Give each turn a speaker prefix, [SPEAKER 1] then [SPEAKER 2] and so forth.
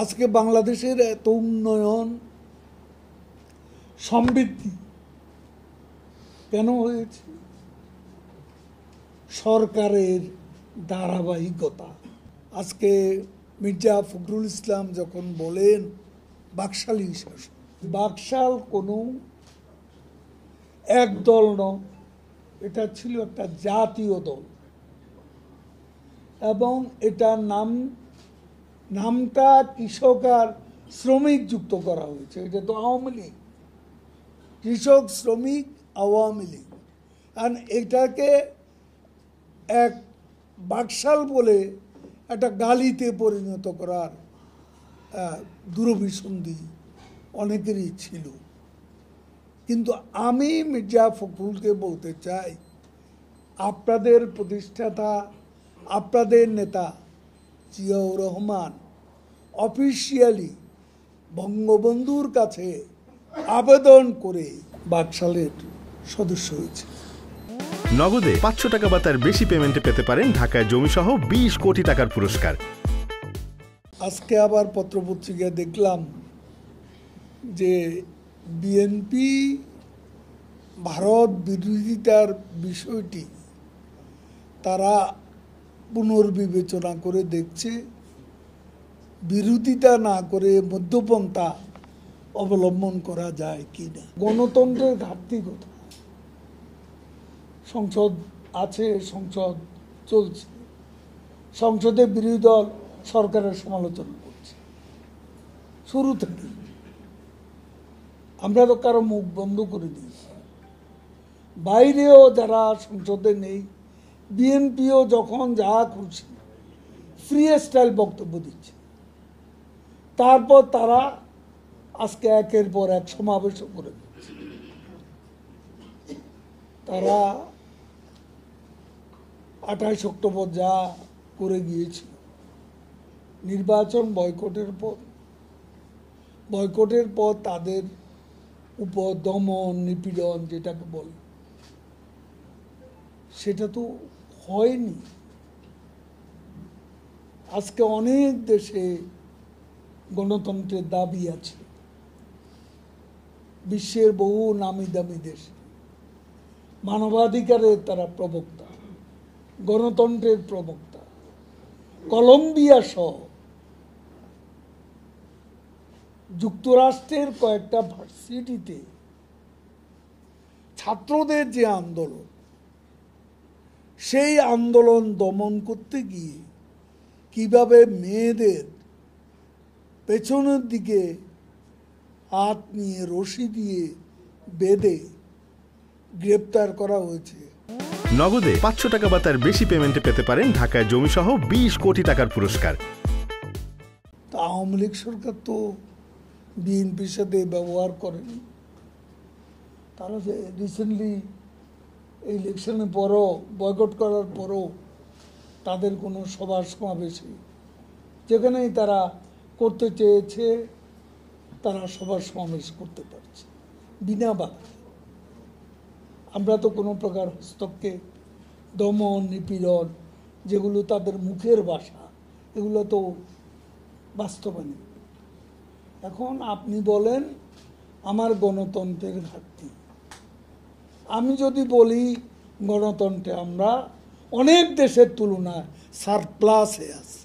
[SPEAKER 1] আজকে বাংলাদেশের এত উন্নয়ন সমৃদ্ধি কেন হয়েছে? সরকারের ধারাবাহিকতা। আজকে মির্জা ফখরুল ইসলাম যখন বলেন বাকশালী শাসন, বাকশাল কোনো এক দল নয়, এটা ছিল একটা জাতীয় দল এবং এটার নামটা কৃষক আর শ্রমিক যুক্ত করা হয়েছে। এটা তো আওয়ামী লীগ, কৃষক শ্রমিক আওয়ামী লীগ। আর এটাকে এক বাকশাল বলে একটা গালিতে পরিণত করার দূরভিসন্ধি অনেকেরই ছিল। কিন্তু আমি মির্জা ফখরুলকে বলতে চাই, আপনাদের প্রতিষ্ঠাতা, আপনাদের নেতা জিয়াউর রহমান অফিসিয়ালি বঙ্গবন্ধুর কাছে আবেদন করে বাকশালের সদস্য হয়েছে।
[SPEAKER 2] নগদে 500 টাকা বা তার বেশি পেমেন্টে পেতে পারেন ঢাকায় জমিসহ 20 কোটি টাকার পুরস্কার।
[SPEAKER 1] আজকে আবার পত্রপত্রিকায় দেখলাম যে বিএনপি ভারত বিরোধিতার বিষয়টি তারা পুনর্বিবেচনা করে দেখছে, বিরোধিতা না করে মধ্যপন্থা অবলম্বন করা যায় কিনা। গণতন্ত্রের ঘাটতি কোথায়? সংসদ আছে, সংসদ চলছে, সংসদে বিরোধী দল সরকারের সমালোচনা করছে শুরু থেকে। আমরা তো কারো মুখ বন্ধ করে দিয়েছি। বাইরেও যারা সংসদে নেই, বিএনপিও যখন যা খুশি ফ্রি স্টাইল বক্তব্য দিচ্ছে। তারপর তারা আজকে একের পর এক সমাবেশও করে দিচ্ছে। তারা 28 অক্টোবর যা করে গিয়েছিল, নির্বাচন বয়কটের পর তাদের উপর দমন নিপীড়ন যেটাকে বলে, সেটা তো হয়নি। আজকে অনেক দেশে গণতন্ত্রের দাবি আছে, বিশ্বের বহু নামি দামি দেশে মানবাধিকারের তারা প্রবক্তা, গণতন্ত্রের প্রবক্তা। কলম্বিয়া সহ যুক্তরাষ্ট্রের কয়েকটা ভার্সিটিতে ছাত্রদের যে আন্দোলন, সেই আন্দোলন দমন করতে গিয়ে কিভাবে মেয়েদের পেছনের দিকে হাত নিয়ে রশি দিয়ে বেঁধে গ্রেপ্তার করা হয়েছে।
[SPEAKER 2] নগদে 500 টাকা বা তার বেশি পেমেন্টে পেতে পারেন ঢাকায় জমিসহ 20 কোটি টাকার পুরস্কার।
[SPEAKER 1] তা আওয়ামী লীগ সরকার তো বিএনপির সাথে ব্যবহার করেনি। তারা যে রিসেন্টলি ইলেকশনের পরও, বয়কট করার পরও তাদের কোনো সভা সমাবেশে যেখানেই তারা করতে চেয়েছে, তারা সভা সমাবেশ করতে পারছে বিনা বাধা। আমরা তো কোনো প্রকার হস্তক্ষেপ, দমন নিপীড়ন যেগুলো তাদের মুখের ভাষা, এগুলো তো বাস্তবে নেই। এখন আপনি বলেন আমার গণতন্ত্রের ঘাটতি। আমি যদি বলি গণতন্ত্রে আমরা অনেক দেশের তুলনায় সারপ্লাসে আছি।